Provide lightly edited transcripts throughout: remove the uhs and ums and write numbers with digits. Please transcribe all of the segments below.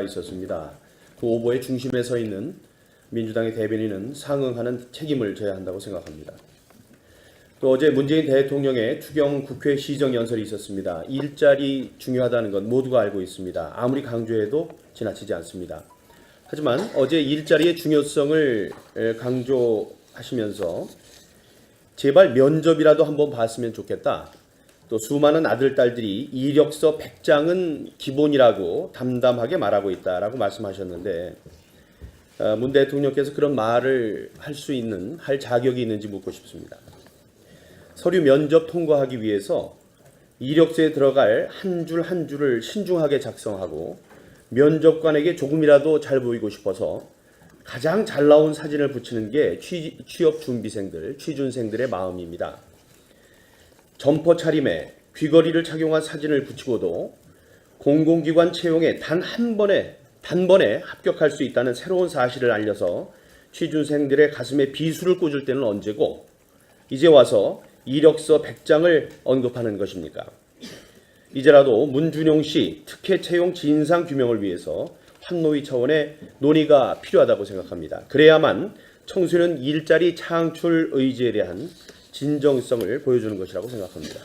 있었습니다. 그 오보의 중심에 서 있는 민주당의 대변인은 상응하는 책임을 져야 한다고 생각합니다. 또 어제 문재인 대통령의 추경 국회 시정연설이 있었습니다. 일자리 중요하다는 건 모두가 알고 있습니다. 아무리 강조해도 지나치지 않습니다. 하지만 어제 일자리의 중요성을 강조하시면서 제발 면접이라도 한번 봤으면 좋겠다. 또 수많은 아들, 딸들이 이력서 100장은 기본이라고 담담하게 말하고 있다라고 말씀하셨는데 문 대통령께서 그런 말을 할 자격이 있는지 묻고 싶습니다. 서류 면접 통과하기 위해서 이력서에 들어갈 한 줄 한 줄을 신중하게 작성하고 면접관에게 조금이라도 잘 보이고 싶어서 가장 잘 나온 사진을 붙이는 게 취업 준비생들, 취준생들의 마음입니다. 점퍼 차림에 귀걸이를 착용한 사진을 붙이고도 공공기관 채용에 단번에 합격할 수 있다는 새로운 사실을 알려서 취준생들의 가슴에 비수를 꽂을 때는 언제고 이제 와서 이력서 100장을 언급하는 것입니까? 이제라도 문준용 씨 특혜 채용 진상 규명을 위해서 환노위 차원의 논의가 필요하다고 생각합니다. 그래야만 청소년 일자리 창출 의지에 대한 진정성을 보여주는 것이라고 생각합니다.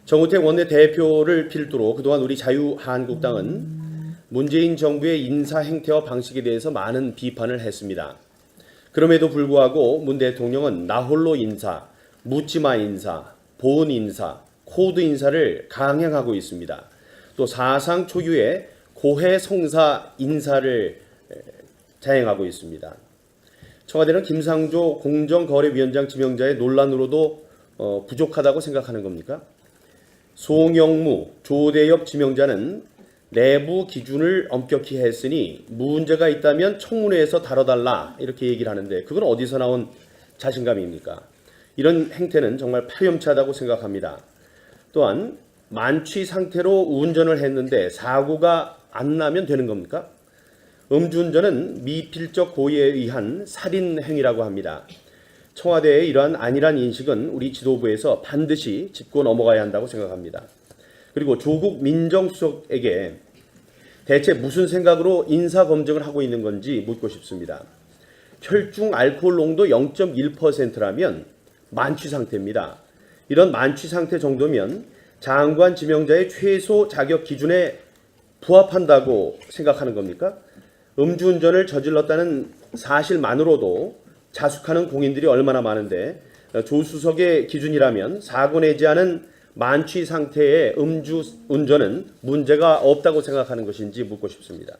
정우택 원내대표를 필두로 그동안 우리 자유한국당은 문재인 정부의 인사 행태와 방식에 대해서 많은 비판을 했습니다. 그럼에도 불구하고 문 대통령은 나홀로 인사, 묻지마 인사, 보은 인사, 코드 인사를 강행하고 있습니다. 또 사상 초유의 고해성사 인사를 자행하고 있습니다. 청와대는 김상조 공정거래위원장 지명자의 논란으로도 부족하다고 생각하는 겁니까? 송영무, 조대엽 지명자는 내부 기준을 엄격히 했으니 문제가 있다면 청문회에서 다뤄달라 이렇게 얘기를 하는데 그건 어디서 나온 자신감입니까? 이런 행태는 정말 파렴치하다고 생각합니다. 또한 만취 상태로 운전을 했는데 사고가 안 나면 되는 겁니까? 음주운전은 미필적 고의에 의한 살인 행위라고 합니다. 청와대의 이러한 안일한 인식은 우리 지도부에서 반드시 짚고 넘어가야 한다고 생각합니다. 그리고 조국 민정수석에게 대체 무슨 생각으로 인사검증을 하고 있는 건지 묻고 싶습니다. 혈중 알코올 농도 0.1%라면 만취 상태입니다. 이런 만취 상태 정도면 장관 지명자의 최소 자격 기준에 부합한다고 생각하는 겁니까? 음주운전을 저질렀다는 사실만으로도 자숙하는 공인들이 얼마나 많은데 조 수석의 기준이라면 사고 내지 않은 만취 상태의 음주운전은 문제가 없다고 생각하는 것인지 묻고 싶습니다.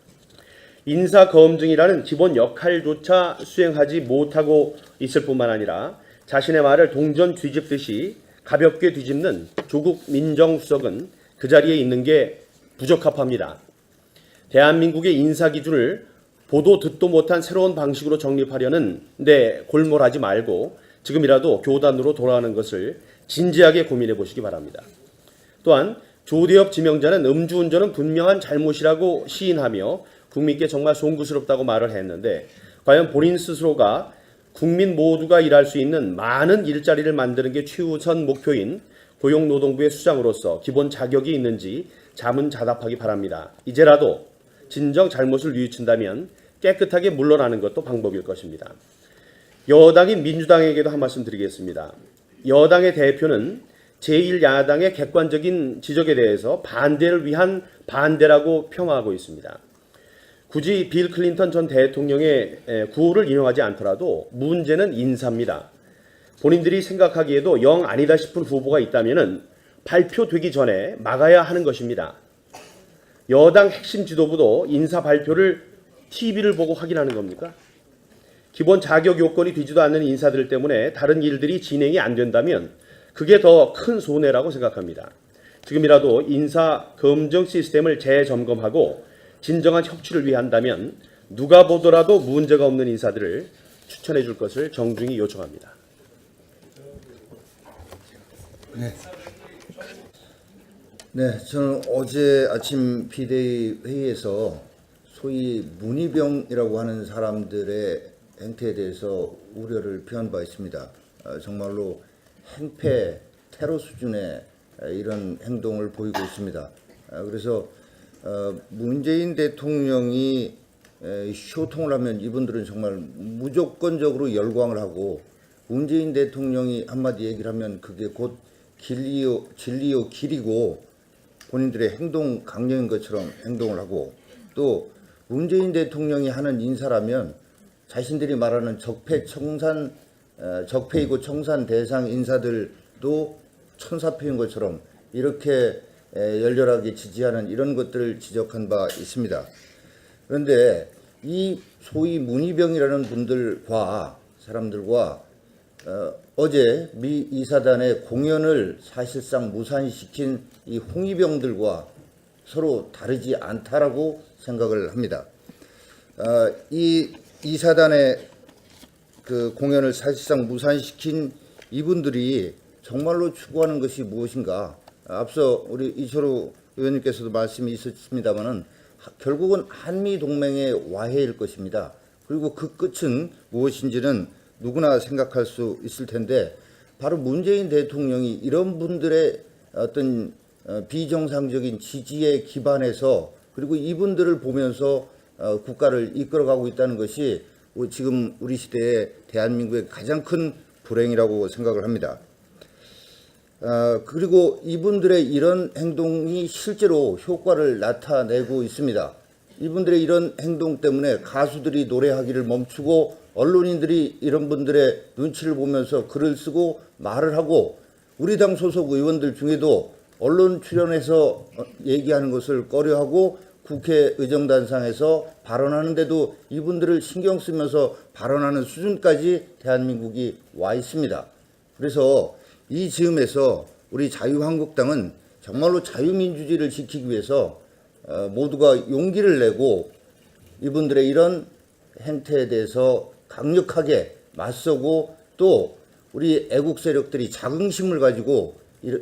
인사검증이라는 기본 역할조차 수행하지 못하고 있을 뿐만 아니라 자신의 말을 동전 뒤집듯이 가볍게 뒤집는 조국 민정수석은 그 자리에 있는 게 부적합합니다. 대한민국의 인사기준을 보도 듣도 못한 새로운 방식으로 정립하려는 데 골몰하지 말고 지금이라도 교단으로 돌아가는 것을 진지하게 고민해 보시기 바랍니다. 또한 조대엽 지명자는 음주운전은 분명한 잘못이라고 시인하며 국민께 정말 송구스럽다고 말을 했는데 과연 본인 스스로가 국민 모두가 일할 수 있는 많은 일자리를 만드는 게 최우선 목표인 고용노동부의 수장으로서 기본 자격이 있는지 자문자답하기 바랍니다. 이제라도 진정 잘못을 뉘우친다면 깨끗하게 물러나는 것도 방법일 것입니다. 여당인 민주당에게도 한 말씀 드리겠습니다. 여당의 대표는 제1야당의 객관적인 지적에 대해서 반대를 위한 반대라고 폄하하고 있습니다. 굳이 빌 클린턴 전 대통령의 구호를 인용하지 않더라도 문제는 인사입니다. 본인들이 생각하기에도 영 아니다 싶은 후보가 있다면 발표되기 전에 막아야 하는 것입니다. 여당 핵심 지도부도 인사 발표를 TV를 보고 확인하는 겁니까? 기본 자격 요건이 되지도 않는 인사들 때문에 다른 일들이 진행이 안 된다면 그게 더 큰 손해라고 생각합니다. 지금이라도 인사 검증 시스템을 재점검하고 진정한 혁신을 위한다면 누가 보더라도 문제가 없는 인사들을 추천해 줄 것을 정중히 요청합니다. 네, 저는 어제 아침 비대위 회의에서 소위 문희병이라고 하는 사람들의 행태에 대해서 우려를 표한 바 있습니다. 정말로 행패, 테러 수준의 이런 행동을 보이고 있습니다. 그래서 문재인 대통령이 소통을 하면 이분들은 정말 무조건적으로 열광을 하고, 문재인 대통령이 한마디 얘기를 하면 그게 곧 진리요 길이고 본인들의 행동 강령인 것처럼 행동을 하고, 또 문재인 대통령이 하는 인사라면 자신들이 말하는 적폐이고 청산 대상 인사들도 천사표인 것처럼 이렇게 열렬하게 지지하는 이런 것들을 지적한 바 있습니다. 그런데 이 소위 문희병이라는 사람들과 어제 미 이사단의 공연을 사실상 무산시킨 이 홍위병들과 서로 다르지 않다라고 생각을 합니다. 이 이사단의 그 공연을 사실상 무산시킨 이분들이 정말로 추구하는 것이 무엇인가? 앞서 우리 이철우 의원님께서도 말씀이 있었습니다마는 결국은 한미 동맹의 와해일 것입니다. 그리고 그 끝은 무엇인지는 누구나 생각할 수 있을 텐데, 바로 문재인 대통령이 이런 분들의 어떤 비정상적인 지지에 기반해서, 그리고 이분들을 보면서 국가를 이끌어가고 있다는 것이 지금 우리 시대의 대한민국의 가장 큰 불행이라고 생각을 합니다. 그리고 이분들의 이런 행동이 실제로 효과를 나타내고 있습니다. 이분들의 이런 행동 때문에 가수들이 노래하기를 멈추고, 언론인들이 이런 분들의 눈치를 보면서 글을 쓰고 말을 하고, 우리 당 소속 의원들 중에도 언론 출연해서 얘기하는 것을 꺼려하고 국회 의정단상에서 발언하는데도 이분들을 신경 쓰면서 발언하는 수준까지 대한민국이 와 있습니다. 그래서 이 즈음에서 우리 자유한국당은 정말로 자유민주주의를 지키기 위해서 모두가 용기를 내고 이분들의 이런 행태에 대해서 강력하게 맞서고, 또 우리 애국 세력들이 자긍심을 가지고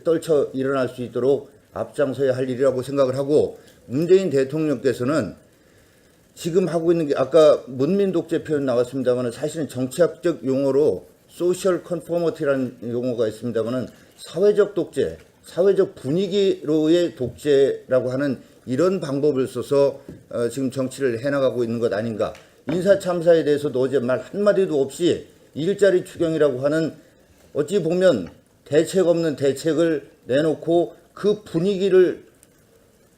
떨쳐 일어날 수 있도록 앞장서야 할 일이라고 생각을 하고, 문재인 대통령께서는 지금 하고 있는 게, 아까 문민 독재 표현 나왔습니다만 사실은 정치학적 용어로 소셜 컨포머티라는 용어가 있습니다만 사회적 독재, 사회적 분위기로의 독재라고 하는 이런 방법을 써서 지금 정치를 해나가고 있는 것 아닌가. 인사참사에 대해서도 어제 말 한마디도 없이 일자리 추경이라고 하는, 어찌 보면 대책 없는 대책을 내놓고 그 분위기를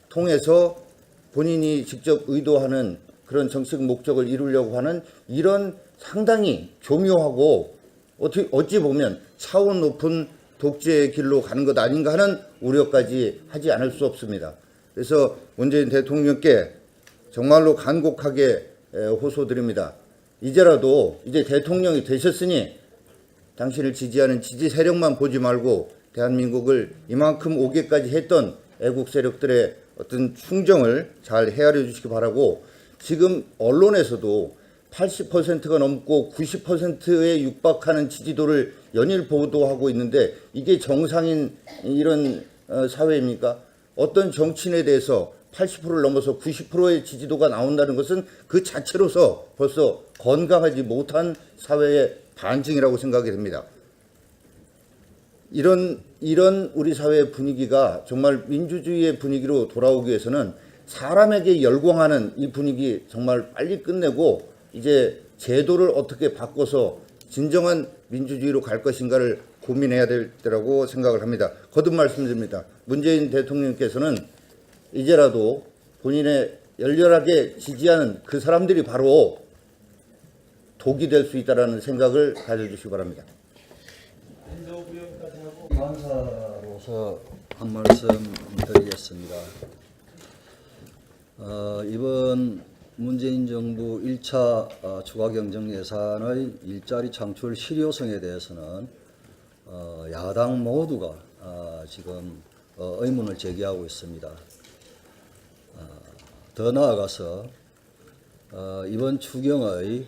통해서 본인이 직접 의도하는 그런 정책 목적을 이루려고 하는 이런 상당히 교묘하고 어찌 보면 차원 높은 독재의 길로 가는 것 아닌가 하는 우려까지 하지 않을 수 없습니다. 그래서 문재인 대통령께 정말로 간곡하게 호소드립니다. 이제라도 이제 대통령이 되셨으니 당신을 지지하는 지지 세력만 보지 말고 대한민국을 이만큼 오게까지 했던 애국 세력들의 어떤 충정을 잘 헤아려 주시기 바라고, 지금 언론에서도 80%가 넘고 90%에 육박하는 지지도를 연일 보도하고 있는데, 이게 정상인 이런 사회입니까? 어떤 정치인에 대해서 80%를 넘어서 90%의 지지도가 나온다는 것은 그 자체로서 벌써 건강하지 못한 사회의 반증이라고 생각이 됩니다. 이런 우리 사회의 분위기가 정말 민주주의의 분위기로 돌아오기 위해서는 사람에게 열광하는 이 분위기 정말 빨리 끝내고, 이제 제도를 어떻게 바꿔서 진정한 민주주의로 갈 것인가를 고민해야 될 때라고 생각을 합니다. 거듭 말씀드립니다. 문재인 대통령께서는 이제라도 본인의 열렬하게 지지하는 그 사람들이 바로 독이 될 수 있다는 생각을 가져주시기 바랍니다. 간사로서 한 말씀 드리겠습니다. 이번 문재인 정부 1차 추가 경정 예산의 일자리 창출 실효성에 대해서는 야당 모두가 지금 의문을 제기하고 있습니다. 더 나아가서 이번 추경의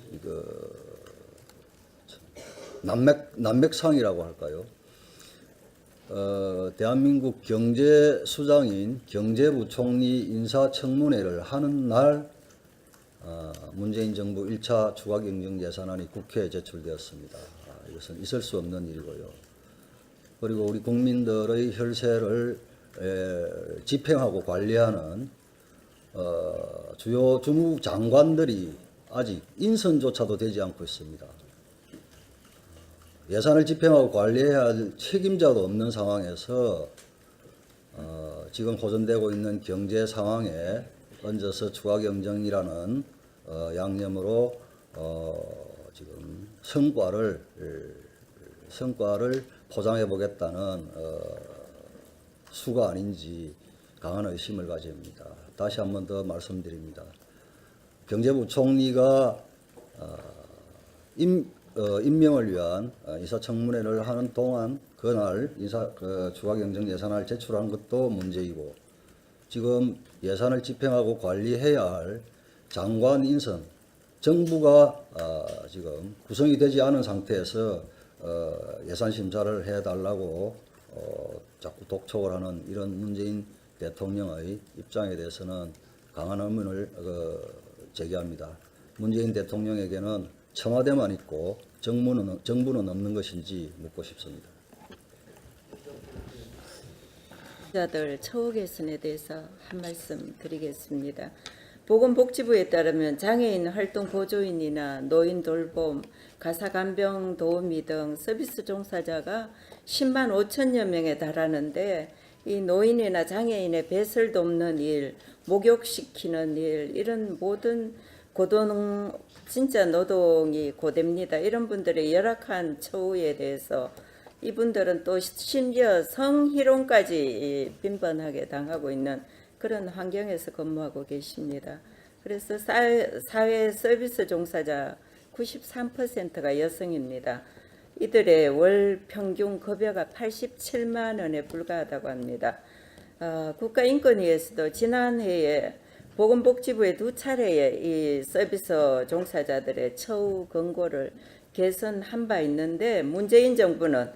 난맥상이라고 할까요? 대한민국 경제수장인 경제부총리 인사청문회를 하는 날 문재인 정부 1차 추가경정 예산안이 국회에 제출되었습니다. 이것은 있을 수 없는 일이고요. 그리고 우리 국민들의 혈세를 집행하고 관리하는 주요 주무 장관들이 아직 인선조차도 되지 않고 있습니다. 예산을 집행하고 관리해야 할 책임자도 없는 상황에서 지금 호전되고 있는 경제 상황에 얹어서 추가경정이라는 양념으로 지금 성과를 포장해 보겠다는 수가 아닌지 강한 의심을 가집니다. 다시 한 번 더 말씀드립니다. 경제부총리가 임명을 위한 인사청문회를 하는 동안 그날 추가경정 예산을 제출한 것도 문제이고, 지금 예산을 집행하고 관리해야 할 장관 인선, 정부가 지금 구성이 되지 않은 상태에서 예산 심사를 해달라고 자꾸 독촉을 하는 이런 문재인 대통령의 입장에 대해서는 강한 의문을 제기합니다. 문재인 대통령에게는 청와대만 있고 정부는 없는 것인지 묻고 싶습니다. 자들 처우 개선에 대해서 한 말씀 드리겠습니다. 보건복지부에 따르면 장애인 활동 보조인이나 노인 돌봄, 가사간병 도우미 등 서비스 종사자가 10만 5천여 명에 달하는데, 이 노인이나 장애인의 배설 돕는 일, 목욕시키는 일, 이런 모든 진짜 노동이 고됩니다. 이런 분들의 열악한 처우에 대해서 이분들은 또 심지어 성희롱까지 빈번하게 당하고 있는 그런 환경에서 근무하고 계십니다. 그래서 사회 서비스 종사자 93%가 여성입니다. 이들의 월 평균 급여가 87만 원에 불과하다고 합니다. 국가인권위에서도 지난해에 보건복지부에 2차례에 이 서비스 종사자들의 처우 권고를 개선한 바 있는데, 문재인 정부는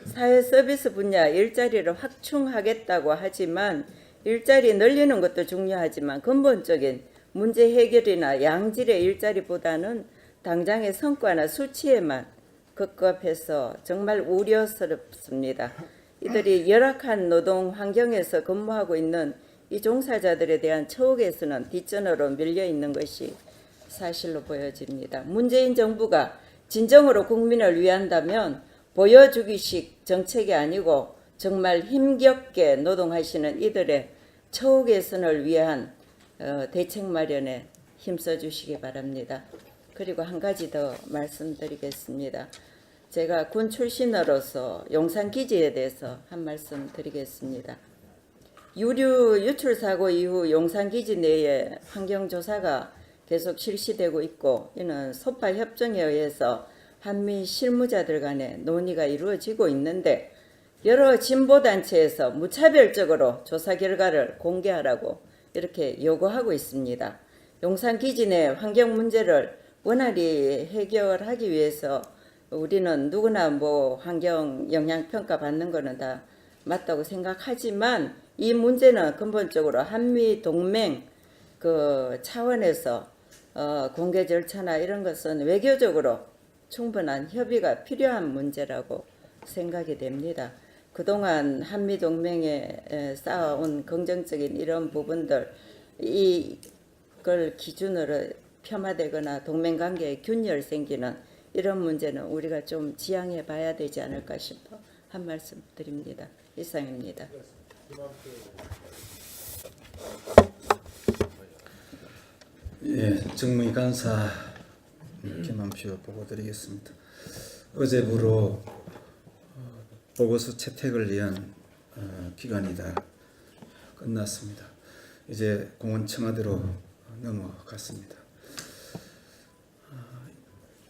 사회 서비스 분야 일자리를 확충하겠다고 하지만, 일자리 늘리는 것도 중요하지만 근본적인 문제 해결이나 양질의 일자리보다는 당장의 성과나 수치에만 급급해서 정말 우려스럽습니다. 이들이 열악한 노동 환경에서 근무하고 있는 이 종사자들에 대한 처우 개선은 뒷전으로 밀려 있는 것이 사실로 보여집니다. 문재인 정부가 진정으로 국민을 위한다면 보여주기식 정책이 아니고 정말 힘겹게 노동하시는 이들의 처우 개선을 위한 대책 마련에 힘써 주시기 바랍니다. 그리고 한 가지 더 말씀드리겠습니다. 제가 군 출신으로서 용산기지에 대해서 한 말씀 드리겠습니다. 유류 유출 사고 이후 용산기지 내에 환경조사가 계속 실시되고 있고, 이는 소파 협정에 의해서 한미 실무자들 간의 논의가 이루어지고 있는데, 여러 진보단체에서 무차별적으로 조사 결과를 공개하라고 이렇게 요구하고 있습니다. 용산기지 내 환경 문제를 원활히 해결하기 위해서 우리는 누구나 환경 영향평가 받는 거는 다 맞다고 생각하지만, 이 문제는 근본적으로 한미 동맹 차원에서 공개 절차나 이런 것은 외교적으로 충분한 협의가 필요한 문제라고 생각이 됩니다. 그동안 한미 동맹에 쌓아온 긍정적인 이런 부분들, 이걸 기준으로 폄하되거나 동맹관계에 균열 생기는 이런 문제는 우리가 좀 지양해 봐야 되지 않을까 싶어 한 말씀 드립니다. 이상입니다. 예, 정무위 간사 김한표 보고 드리겠습니다. 어제부로 보고서 채택을 위한 기간이 다 끝났습니다. 이제 공원 청와대로 넘어갔습니다.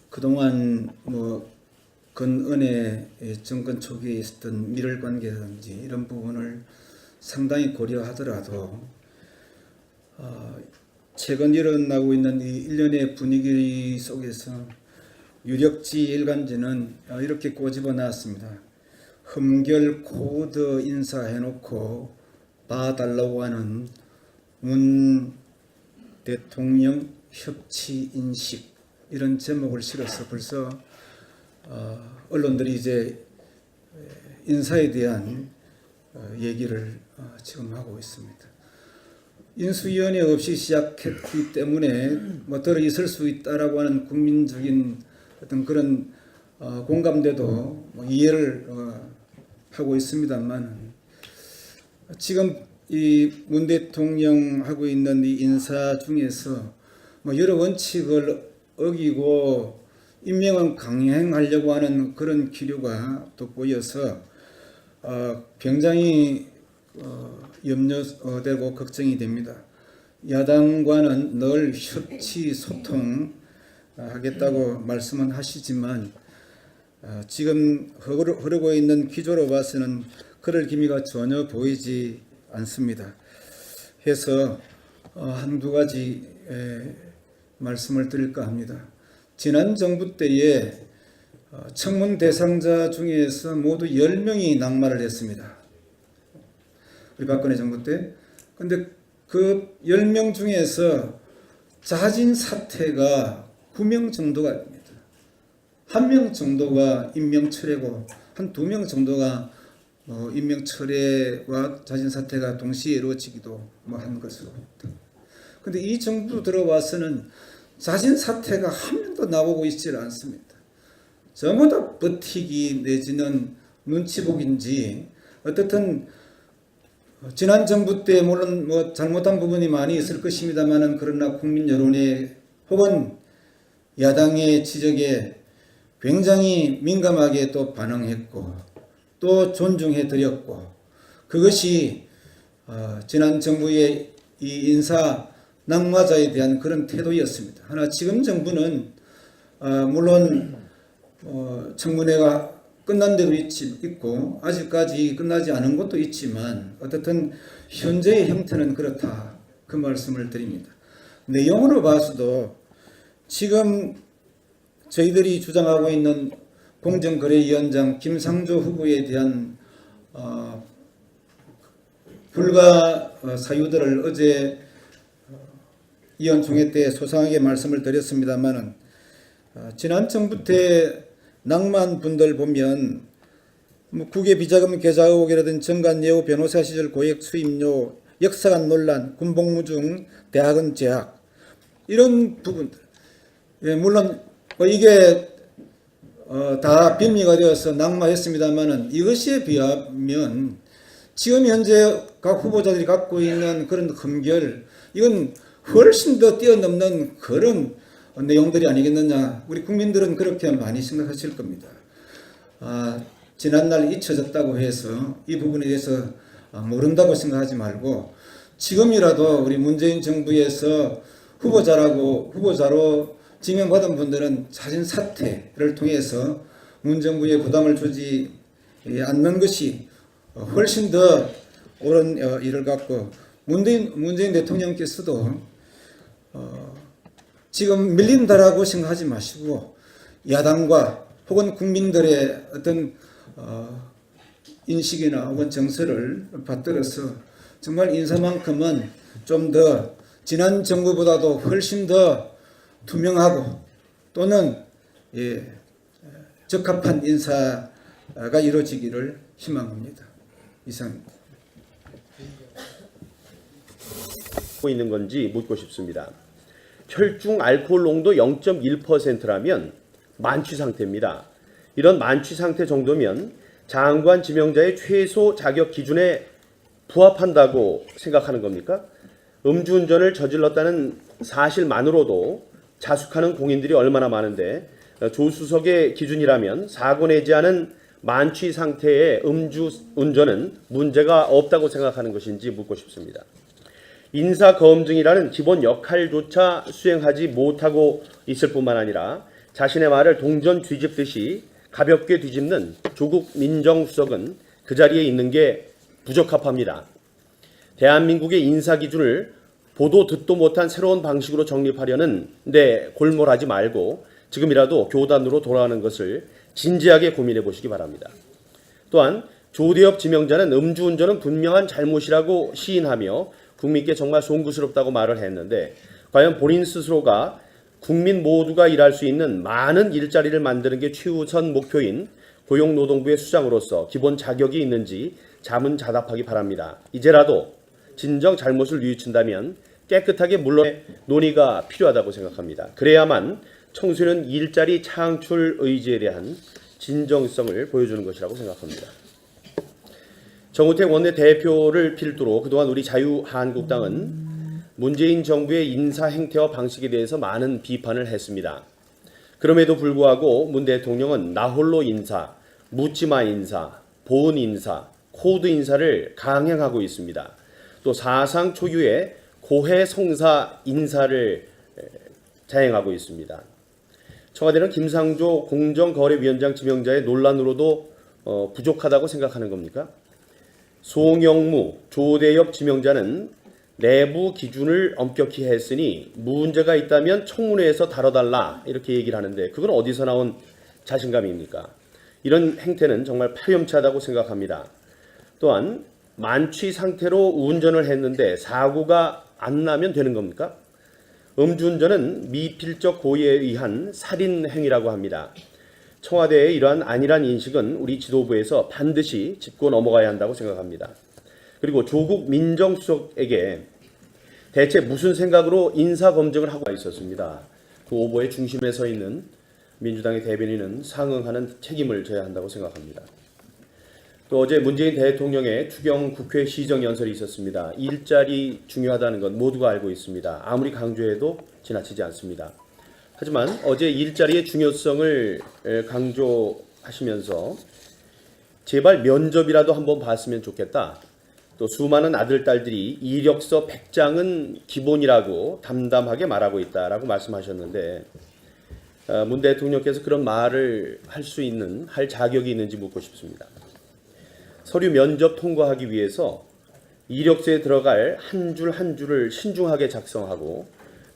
그동안 근은혜 정권 초기에 있었던 밀월 관계라든지 이런 부분을 상당히 고려하더라도 최근 일어나고 있는 이 일련의 분위기 속에서 유력지 일간지는 이렇게 꼬집어 놨습니다. 흠결 코드 인사해놓고 봐달라고 하는 문 대통령 협치 인식, 이런 제목을 실어서 벌써 언론들이 이제 인사에 대한 얘기를 지금 하고 있습니다. 인수위원회 없이 시작했기 때문에 뭐 들어 있을 수 있다라고 하는 국민적인 어떤 그런 공감대도 뭐 이해를 하고 있습니다만 지금 이 문 대통령 하고 있는 이 인사 중에서 뭐 여러 원칙을 어기고 임명은 강행하려고 하는 그런 기류가 또 보여서 굉장히 염려되고 걱정이 됩니다. 야당과는 늘 협치 소통하겠다고 말씀은 하시지만 지금 흐르고 있는 기조로 봐서는 그럴 기미가 전혀 보이지 않습니다. 해서 한두 가지 말씀을 드릴까 합니다. 지난 정부 때에 청문 대상자 중에서 모두 10명이 낙마를 했습니다. 우리 박근혜 정부 때. 근데 그 10명 중에서 자진 사퇴가 9명 정도가 됩니다. 1명 정도가 임명 철회고 한 2명 정도가 임명 철회와 자진 사퇴가 동시에 이루어지기도 한 것으로 봅니다. 근데 이 정부 들어와서는 자진 사퇴가 한 명도 나오고 있지 않습니다. 전부 다 버티기 내지는 눈치 보기인지 어떻든 지난 정부 때 물론 뭐 잘못한 부분이 많이 있을 것입니다만은 그러나 국민 여론에 혹은 야당의 지적에 굉장히 민감하게 또 반응했고 또 존중해 드렸고 그것이 지난 정부의 이 인사 낙마자에 대한 그런 태도였습니다. 하나 지금 정부는 물론 청문회가 끝난 데도 있고 아직까지 끝나지 않은 것도 있지만 어떻든 현재의 형태는 그렇다 그 말씀을 드립니다. 내용으로 봐서도 지금 저희들이 주장하고 있는 공정거래위원장 김상조 후보에 대한 불가 사유들을 어제 위원총회 때 소상하게 말씀을 드렸습니다만은 지난 정부 때 낭만 분들 보면 뭐 국외 비자금 계좌 의혹이라든지 정관 예우 변호사 시절 고액 수임료 역사관 논란 군복무 중 대학은 재학 이런 부분들 물론 뭐 이게 다 빌미가 되어서 낙마했습니다만은 이것에 비하면 지금 현재 각 후보자들이 갖고 있는 그런 흠결 이건 훨씬 더 뛰어넘는 그런 내용들이 아니겠느냐. 우리 국민들은 그렇게 많이 생각하실 겁니다. 지난날 잊혀졌다고 해서 이 부분에 대해서 모른다고 생각하지 말고 지금이라도 우리 문재인 정부에서 후보자로 지명받은 분들은 자진 사퇴를 통해서 문 정부에 부담을 주지 않는 것이 훨씬 더 옳은 일을 갖고 문재인 대통령께서도 지금 밀린다라고 생각하지 마시고 야당과 혹은 국민들의 어떤 인식이나 혹은 정서를 받들어서 정말 인사만큼은 좀 더 지난 정부보다도 훨씬 더 투명하고 또는 적합한 인사가 이루어지기를 희망합니다. 이상입니다. 하고 있는 건지 묻고 싶습니다. 혈중 알코올 농도 0.1%라면 만취 상태입니다. 이런 만취 상태 정도면 장관 지명자의 최소 자격 기준에 부합한다고 생각하는 겁니까? 음주운전을 저질렀다는 사실만으로도 자숙하는 공인들이 얼마나 많은데 조수석의 기준이라면 사고 내지 않은 만취 상태의 음주운전은 문제가 없다고 생각하는 것인지 묻고 싶습니다. 인사검증이라는 기본 역할조차 수행하지 못하고 있을 뿐만 아니라 자신의 말을 동전 뒤집듯이 가볍게 뒤집는 조국 민정수석은 그 자리에 있는 게 부적합합니다. 대한민국의 인사기준을 보도 듣도 못한 새로운 방식으로 정립하려는 데 골몰하지 말고 지금이라도 교단으로 돌아가는 것을 진지하게 고민해 보시기 바랍니다. 또한 조대엽 지명자는 음주운전은 분명한 잘못이라고 시인하며 국민께 정말 송구스럽다고 말을 했는데 과연 본인 스스로가 국민 모두가 일할 수 있는 많은 일자리를 만드는 게 최우선 목표인 고용노동부의 수장으로서 기본 자격이 있는지 자문자답하기 바랍니다. 이제라도 진정 잘못을 뉘우친다면 깨끗하게 물러내 논의가 필요하다고 생각합니다. 그래야만 청소년 일자리 창출 의지에 대한 진정성을 보여주는 것이라고 생각합니다. 정우택 원내대표를 필두로 그동안 우리 자유한국당은 문재인 정부의 인사 행태와 방식에 대해서 많은 비판을 했습니다. 그럼에도 불구하고 문 대통령은 나홀로 인사, 묻지마 인사, 보은 인사, 코드 인사를 강행하고 있습니다. 또 사상 초유의 고해성사 인사를 자행하고 있습니다. 청와대는 김상조 공정거래위원장 지명자의 논란으로도 부족하다고 생각하는 겁니까? 송영무, 조대엽 지명자는 내부 기준을 엄격히 했으니 문제가 있다면 청문회에서 다뤄달라 이렇게 얘기를 하는데 그건 어디서 나온 자신감입니까? 이런 행태는 정말 파렴치하다고 생각합니다. 또한 만취 상태로 운전을 했는데 사고가 안 나면 되는 겁니까? 음주운전은 미필적 고의에 의한 살인 행위라고 합니다. 청와대의 이러한 안일한 인식은 우리 지도부에서 반드시 짚고 넘어가야 한다고 생각합니다. 그리고 조국 민정수석에게 대체 무슨 생각으로 인사검증을 하고 있었습니다. 그 오보의 중심에 서 있는 민주당의 대변인은 상응하는 책임을 져야 한다고 생각합니다. 또 어제 문재인 대통령의 추경 국회 시정연설이 있었습니다. 일자리 중요하다는 건 모두가 알고 있습니다. 아무리 강조해도 지나치지 않습니다. 하지만 어제 일자리의 중요성을 강조하시면서 제발 면접이라도 한번 봤으면 좋겠다. 또 수많은 아들, 딸들이 이력서 100장은 기본이라고 담담하게 말하고 있다라고 말씀하셨는데 문 대통령께서 그런 말을 할 자격이 있는지 묻고 싶습니다. 서류 면접 통과하기 위해서 이력서에 들어갈 한 줄 한 줄을 신중하게 작성하고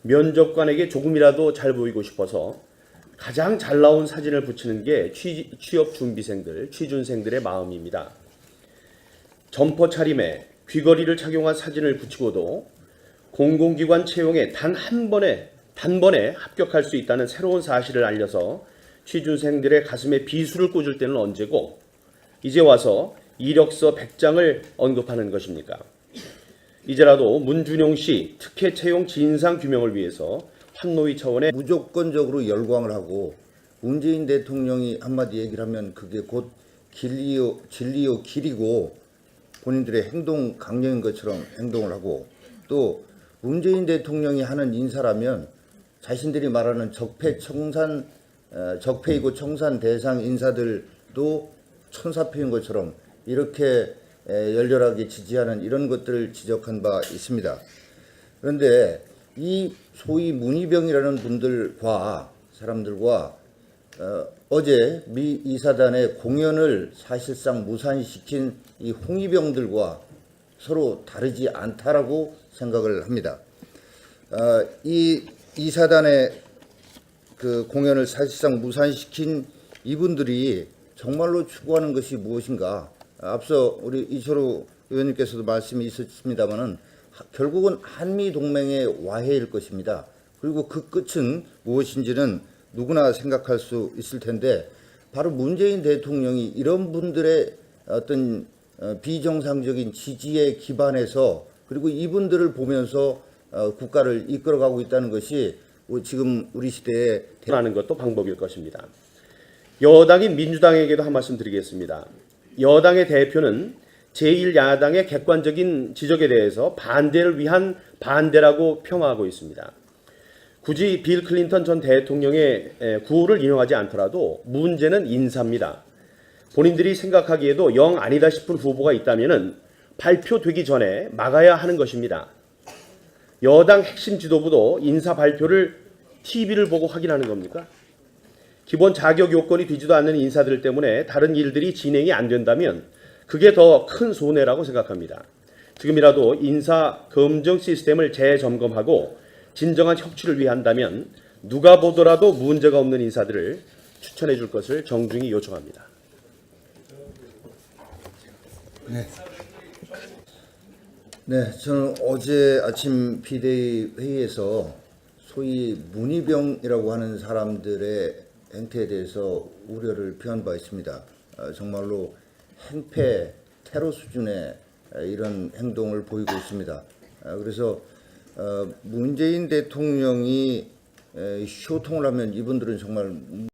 면접관에게 조금이라도 잘 보이고 싶어서 가장 잘 나온 사진을 붙이는 게 취업 준비생들, 취준생들의 마음입니다. 점퍼 차림에 귀걸이를 착용한 사진을 붙이고도 공공기관 채용에 단번에 합격할 수 있다는 새로운 사실을 알려서 취준생들의 가슴에 비수를 꽂을 때는 언제고 이제 와서 이력서 100장을 언급하는 것입니까? 이제라도 문준용 씨 특혜 채용 진상 규명을 위해서 판노위 차원의 무조건적으로 열광을 하고 문재인 대통령이 한마디 얘기를 하면 그게 곧 진리요 길이고 본인들의 행동 강령인 것처럼 행동을 하고 또 문재인 대통령이 하는 인사라면 자신들이 말하는 적폐이고 청산 대상 인사들도 천사표인 것처럼 이렇게 열렬하게 지지하는 이런 것들을 지적한 바 있습니다. 그런데 이 소위 문희병이라는 사람들과 어제 미 이사단의 공연을 사실상 무산시킨 이 홍위병들과 서로 다르지 않다라고 생각을 합니다. 이 이사단의 그 공연을 사실상 무산시킨 이분들이 정말로 추구하는 것이 무엇인가? 앞서 우리 이철우 의원님께서도 말씀이 있었습니다마는 결국은 한미 동맹의 와해일 것입니다. 그리고 그 끝은 무엇인지는 누구나 생각할 수 있을 텐데 바로 문재인 대통령이 이런 분들의 어떤 비정상적인 지지에 기반해서 그리고 이분들을 보면서 국가를 이끌어가고 있다는 것이 지금 우리 시대에 하는 것도 방법일 것입니다. 여당인 민주당에게도 한 말씀 드리겠습니다. 여당의 대표는 제1야당의 객관적인 지적에 대해서 반대를 위한 반대라고 폄하하고 있습니다. 굳이 빌 클린턴 전 대통령의 구호를 인용하지 않더라도 문제는 인사입니다. 본인들이 생각하기에도 영 아니다 싶은 후보가 있다면 발표되기 전에 막아야 하는 것입니다. 여당 핵심 지도부도 인사 발표를 TV를 보고 확인하는 겁니까? 기본 자격 요건이 되지도 않는 인사들 때문에 다른 일들이 진행이 안 된다면 그게 더 큰 손해라고 생각합니다. 지금이라도 인사 검증 시스템을 재점검하고 진정한 혁신을 위한다면 누가 보더라도 문제가 없는 인사들을 추천해 줄 것을 정중히 요청합니다. 네, 저는 어제 아침 비대위 회의에서 소위 문희병이라고 하는 사람들의 행태에 대해서 우려를 표한 바 있습니다. 정말로 행패, 테러 수준의 이런 행동을 보이고 있습니다. 그래서 문재인 대통령이 소통을 하면 이분들은 정말